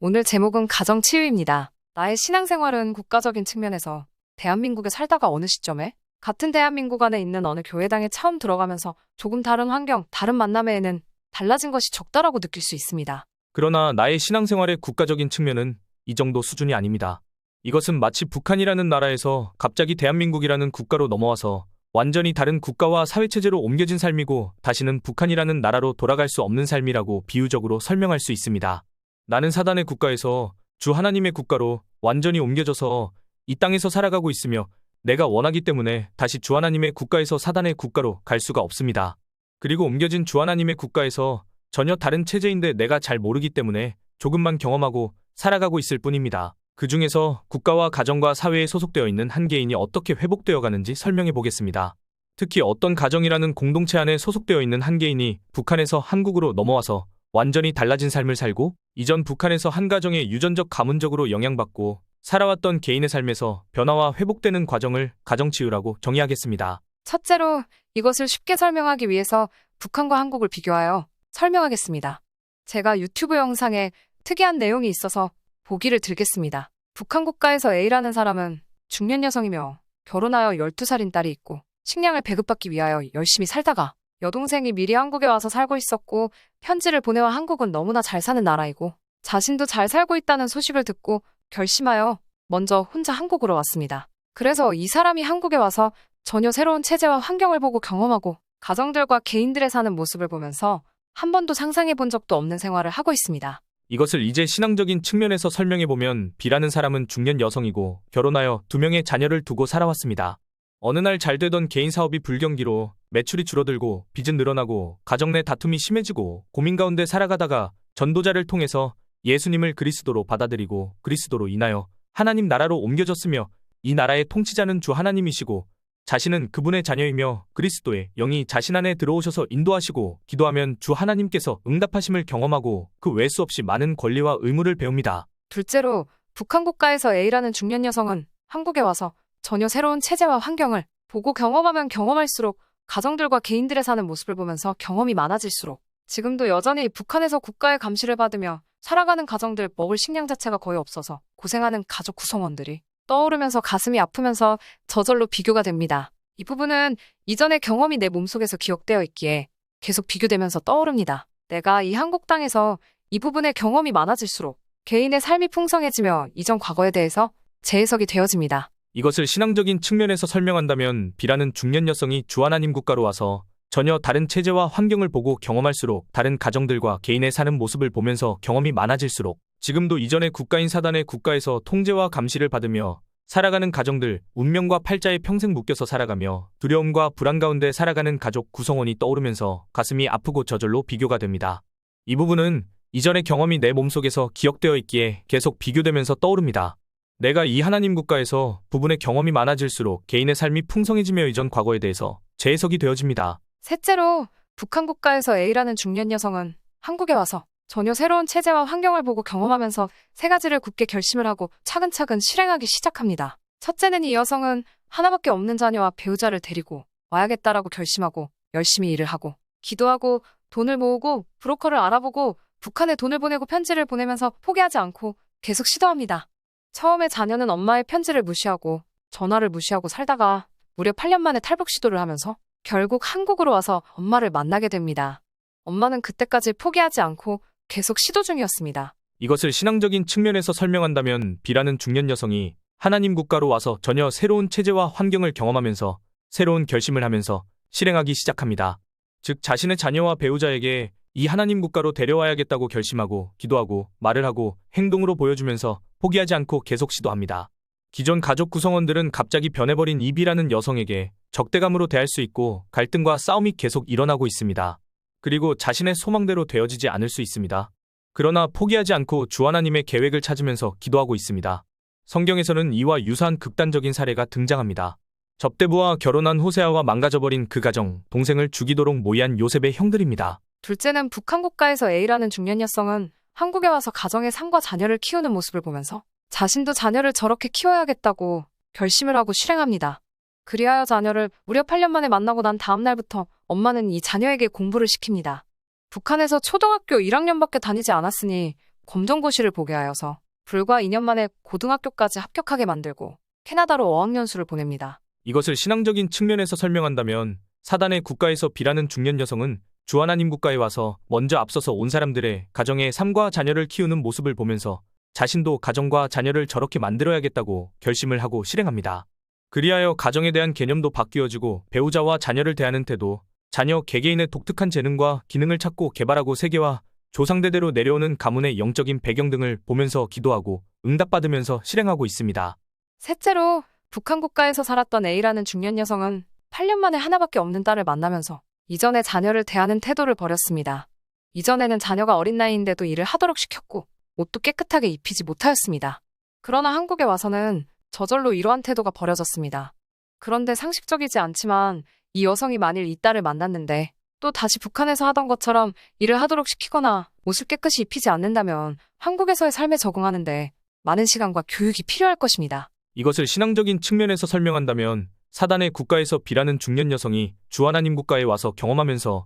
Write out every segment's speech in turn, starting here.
오늘 제목은 가정치유입니다. 나의 신앙생활은 국가적인 측면에서 대한민국에 살다가 어느 시점에 같은 대한민국 안에 있는 어느 교회당에 처음 들어가면서 조금 다른 환경, 다른 만남에는 달라진 것이 적다라고 느낄 수 있습니다. 그러나 나의 신앙생활의 국가적인 측면은 이 정도 수준이 아닙니다. 이것은 마치 북한이라는 나라에서 갑자기 대한민국이라는 국가로 넘어와서 완전히 다른 국가와 사회체제로 옮겨진 삶이고 다시는 북한이라는 나라로 돌아갈 수 없는 삶이라고 비유적으로 설명할 수 있습니다. 나는 사단의 국가에서 주 하나님의 국가로 완전히 옮겨져서 이 땅에서 살아가고 있으며 내가 원하기 때문에 다시 주 하나님의 국가에서 사단의 국가로 갈 수가 없습니다. 그리고 옮겨진 주 하나님의 국가에서 전혀 다른 체제인데 내가 잘 모르기 때문에 조금만 경험하고 살아가고 있을 뿐입니다. 그 중에서 국가와 가정과 사회에 소속되어 있는 한 개인이 어떻게 회복되어 가는지 설명해 보겠습니다. 특히 어떤 가정이라는 공동체 안에 소속되어 있는 한 개인이 북한에서 한국으로 넘어와서 완전히 달라진 삶을 살고 이전 북한에서 한 가정의 유전적 가문적으로 영향받고 살아왔던 개인의 삶에서 변화와 회복되는 과정을 가정치유라고 정의하겠습니다. 첫째로 이것을 쉽게 설명하기 위해서 북한과 한국을 비교하여 설명하겠습니다. 제가 유튜브 영상에 특이한 내용이 있어서 보기를 들겠습니다. 북한 국가에서 A라는 사람은 중년 여성이며 결혼하여 12살인 딸이 있고 식량을 배급받기 위하여 열심히 살다가 여동생이 미리 한국에 와서 살고 있었고 편지를 보내와 한국은 너무나 잘 사는 나라이고 자신도 잘 살고 있다는 소식을 듣고 결심하여 먼저 혼자 한국으로 왔습니다. 그래서 이 사람이 한국에 와서 전혀 새로운 체제와 환경을 보고 경험하고 가정들과 개인들의 사는 모습을 보면서 한 번도 상상해 본 적도 없는 생활을 하고 있습니다. 이것을 이제 신앙적인 측면에서 설명해보면 B라는 사람은 중년 여성이고 결혼하여 2명의 자녀를 두고 살아왔습니다. 어느 날 잘 되던 개인 사업이 불경기로 매출이 줄어들고 빚은 늘어나고 가정 내 다툼이 심해지고 고민 가운데 살아가다가 전도자를 통해서 예수님을 그리스도로 받아들이고 그리스도로 인하여 하나님 나라로 옮겨졌으며 이 나라의 통치자는 주 하나님이시고 자신은 그분의 자녀이며 그리스도의 영이 자신 안에 들어오셔서 인도하시고 기도하면 주 하나님께서 응답하심을 경험하고 그 외수 없이 많은 권리와 의무를 배웁니다. 둘째로 북한 국가에서 A라는 중년 여성은 한국에 와서 전혀 새로운 체제와 환경을 보고 경험하면 경험할수록 가정들과 개인들의 사는 모습을 보면서 경험이 많아질수록 지금도 여전히 북한에서 국가의 감시를 받으며 살아가는 가정들 먹을 식량 자체가 거의 없어서 고생하는 가족 구성원들이 떠오르면서 가슴이 아프면서 저절로 비교가 됩니다. 이 부분은 이전의 경험이 내 몸속에서 기억되어 있기에 계속 비교되면서 떠오릅니다. 내가 이 한국 땅에서 이 부분의 경험이 많아질수록 개인의 삶이 풍성해지며 이전 과거에 대해서 재해석이 되어집니다. 이것을 신앙적인 측면에서 설명한다면 B라는 중년 여성이 주 하나님 국가로 와서 전혀 다른 체제와 환경을 보고 경험할수록 다른 가정들과 개인의 사는 모습을 보면서 경험이 많아질수록 지금도 이전의 국가인 사단의 국가에서 통제와 감시를 받으며 살아가는 가정들, 운명과 팔자에 평생 묶여서 살아가며 두려움과 불안 가운데 살아가는 가족 구성원이 떠오르면서 가슴이 아프고 저절로 비교가 됩니다. 이 부분은 이전의 경험이 내 몸속에서 기억되어 있기에 계속 비교되면서 떠오릅니다. 내가 이 하나님 국가에서 부분의 경험이 많아질수록 개인의 삶이 풍성해지며 이전 과거에 대해서 재해석이 되어집니다. 셋째로 북한 국가에서 A라는 중년 여성은 한국에 와서 전혀 새로운 체제와 환경을 보고 경험하면서 세 가지를 굳게 결심을 하고 차근차근 실행하기 시작합니다. 첫째는 이 여성은 하나밖에 없는 자녀와 배우자를 데리고 와야겠다라고 결심하고 열심히 일을 하고 기도하고 돈을 모으고 브로커를 알아보고 북한에 돈을 보내고 편지를 보내면서 포기하지 않고 계속 시도합니다. 처음에 자녀는 엄마의 편지를 무시하고 전화를 무시하고 살다가 무려 8년 만에 탈북 시도를 하면서 결국 한국으로 와서 엄마를 만나게 됩니다. 엄마는 그때까지 포기하지 않고 계속 시도 중이었습니다. 이것을 신앙적인 측면에서 설명한다면 B라는 중년 여성이 하나님 국가로 와서 전혀 새로운 체제와 환경을 경험하면서 새로운 결심을 하면서 실행하기 시작합니다. 즉 자신의 자녀와 배우자에게 이 하나님 국가로 데려와야겠다고 결심하고 기도하고 말을 하고 행동으로 보여주면서 포기하지 않고 계속 시도합니다. 기존 가족 구성원들은 갑자기 변해버린 이 B라는 여성에게 적대감으로 대할 수 있고 갈등과 싸움이 계속 일어나고 있습니다. 그리고 자신의 소망대로 되어지지 않을 수 있습니다. 그러나 포기하지 않고 주 하나님의 계획을 찾으면서 기도하고 있습니다. 성경에서는 이와 유사한 극단적인 사례가 등장합니다. 접대부와 결혼한 호세아와 망가져버린 그 가정, 동생을 죽이도록 모의한 요셉의 형들입니다. 둘째는 북한 국가에서 A라는 중년 여성은 한국에 와서 가정의 삶과 자녀를 키우는 모습을 보면서 자신도 자녀를 저렇게 키워야겠다고 결심을 하고 실행합니다. 그리하여 자녀를 무려 8년 만에 만나고 난 다음 날부터 엄마는 이 자녀에게 공부를 시킵니다. 북한에서 초등학교 1학년밖에 다니지 않았으니 검정고시를 보게 하여서 불과 2년 만에 고등학교까지 합격하게 만들고 캐나다로 어학연수를 보냅니다. 이것을 신앙적인 측면에서 설명한다면 사단의 국가에서 비라는 중년 여성은 주 하나님 국가에 와서 먼저 앞서서 온 사람들의 가정의 삶과 자녀를 키우는 모습을 보면서 자신도 가정과 자녀를 저렇게 만들어야겠다고 결심을 하고 실행합니다. 그리하여 가정에 대한 개념도 바뀌어지고 배우자와 자녀를 대하는 태도, 자녀 개개인의 독특한 재능과 기능을 찾고 개발하고 세계와 조상대대로 내려오는 가문의 영적인 배경 등을 보면서 기도하고 응답받으면서 실행하고 있습니다. 셋째로 북한 국가에서 살았던 A라는 중년 여성은 8년 만에 하나밖에 없는 딸을 만나면서 이전에 자녀를 대하는 태도를 버렸습니다. 이전에는 자녀가 어린 나이인데도 일을 하도록 시켰고 옷도 깨끗하게 입히지 못하였습니다. 그러나 한국에 와서는 저절로 이러한 태도가 버려졌습니다. 그런데 상식적이지 않지만 이 여성이 만일 이 딸을 만났는데 또 다시 북한에서 하던 것처럼 일을 하도록 시키거나 옷을 깨끗이 입히지 않는다면 한국에서의 삶에 적응하는데 많은 시간과 교육이 필요할 것입니다. 이것을 신앙적인 측면에서 설명한다면 사단의 국가에서 비라는 중년 여성이 주 하나님 국가에 와서 경험하면서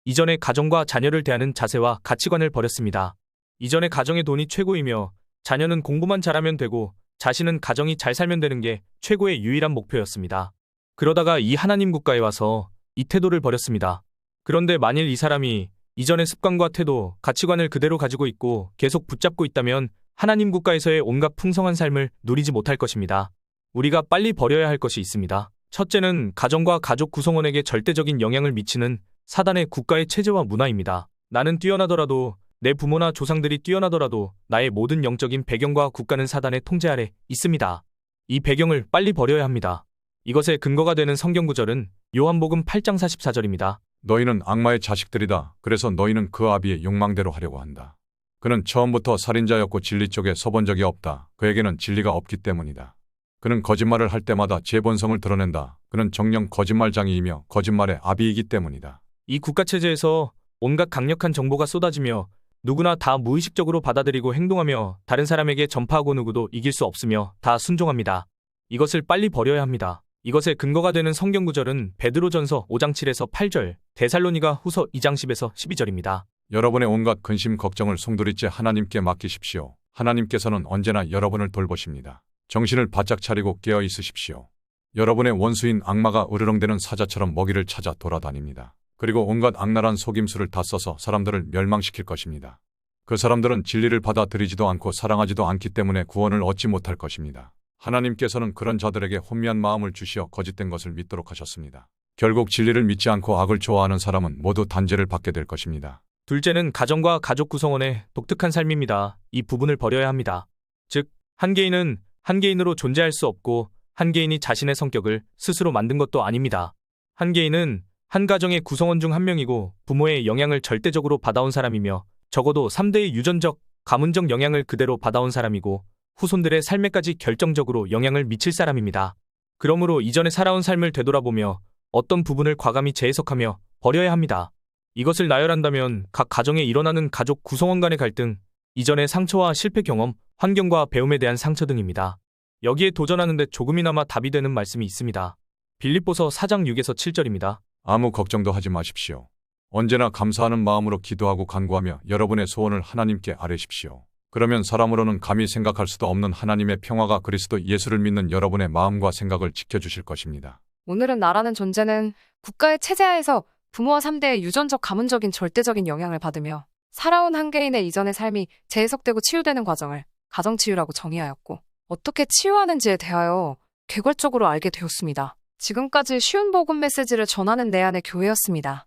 이전의 가정과 자녀를 대하는 자세와 가치관을 버렸습니다. 이전의 가정의 돈이 최고이며 자녀는 공부만 잘하면 되고 자신은 가정이 잘 살면 되는 게 최고의 유일한 목표였습니다. 그러다가 이 하나님 국가에 와서 이 태도를 버렸습니다. 그런데 만일 이 사람이 이전의 습관과 태도, 가치관을 그대로 가지고 있고 계속 붙잡고 있다면 하나님 국가에서의 온갖 풍성한 삶을 누리지 못할 것입니다. 우리가 빨리 버려야 할 것이 있습니다. 첫째는 가정과 가족 구성원에게 절대적인 영향을 미치는 사단의 국가의 체제와 문화입니다. 나는 뛰어나더라도 내 부모나 조상들이 뛰어나더라도 나의 모든 영적인 배경과 국가는 사단의 통제 아래 있습니다. 이 배경을 빨리 버려야 합니다. 이것의 근거가 되는 성경 구절은 요한복음 8장 44절입니다. 너희는 악마의 자식들이다. 그래서 너희는 그 아비의 욕망대로 하려고 한다. 그는 처음부터 살인자였고 진리 쪽에 서본 적이 없다. 그에게는 진리가 없기 때문이다. 그는 거짓말을 할 때마다 제 본성을 드러낸다. 그는 정녕 거짓말장이이며 거짓말의 아비이기 때문이다. 이 국가체제에서 온갖 강력한 정보가 쏟아지며 누구나 다 무의식적으로 받아들이고 행동하며 다른 사람에게 전파하고 누구도 이길 수 없으며 다 순종합니다. 이것을 빨리 버려야 합니다. 이것의 근거가 되는 성경 구절은 베드로전서 5장 7에서 8절, 데살로니가 후서 2장 10에서 12절입니다. 여러분의 온갖 근심 걱정을 송두리째 하나님께 맡기십시오. 하나님께서는 언제나 여러분을 돌보십니다. 정신을 바짝 차리고 깨어 있으십시오. 여러분의 원수인 악마가 으르렁대는 사자처럼 먹이를 찾아 돌아다닙니다. 그리고 온갖 악랄한 속임수를 다 써서 사람들을 멸망시킬 것입니다. 그 사람들은 진리를 받아들이지도 않고 사랑하지도 않기 때문에 구원을 얻지 못할 것입니다. 하나님께서는 그런 자들에게 혼미한 마음을 주시어 거짓된 것을 믿도록 하셨습니다. 결국 진리를 믿지 않고 악을 좋아하는 사람은 모두 단죄를 받게 될 것입니다. 둘째는 가정과 가족 구성원의 독특한 삶입니다. 이 부분을 버려야 합니다. 즉, 한 개인은 한 개인으로 존재할 수 없고 한 개인이 자신의 성격을 스스로 만든 것도 아닙니다. 한 개인은 한 가정의 구성원 중 한 명이고 부모의 영향을 절대적으로 받아온 사람이며 적어도 3대의 유전적, 가문적 영향을 그대로 받아온 사람이고 후손들의 삶에까지 결정적으로 영향을 미칠 사람입니다. 그러므로 이전에 살아온 삶을 되돌아보며 어떤 부분을 과감히 재해석하며 버려야 합니다. 이것을 나열한다면 각 가정에 일어나는 가족 구성원 간의 갈등, 이전의 상처와 실패 경험, 환경과 배움에 대한 상처 등입니다. 여기에 도전하는데 조금이나마 답이 되는 말씀이 있습니다. 빌립보서 4장 6에서 7절입니다. 아무 걱정도 하지 마십시오. 언제나 감사하는 마음으로 기도하고 간구하며 여러분의 소원을 하나님께 아뢰십시오. 그러면 사람으로는 감히 생각할 수도 없는 하나님의 평화가 그리스도 예수를 믿는 여러분의 마음과 생각을 지켜주실 것입니다. 오늘은 나라는 존재는 국가의 체제하에서 부모와 3대의 유전적 가문적인 절대적인 영향을 받으며 살아온 한 개인의 이전의 삶이 재해석되고 치유되는 과정을 가정치유라고 정의하였고 어떻게 치유하는지에 대하여 개괄적으로 알게 되었습니다. 지금까지 쉬운 복음 메시지를 전하는 내 안의 교회였습니다.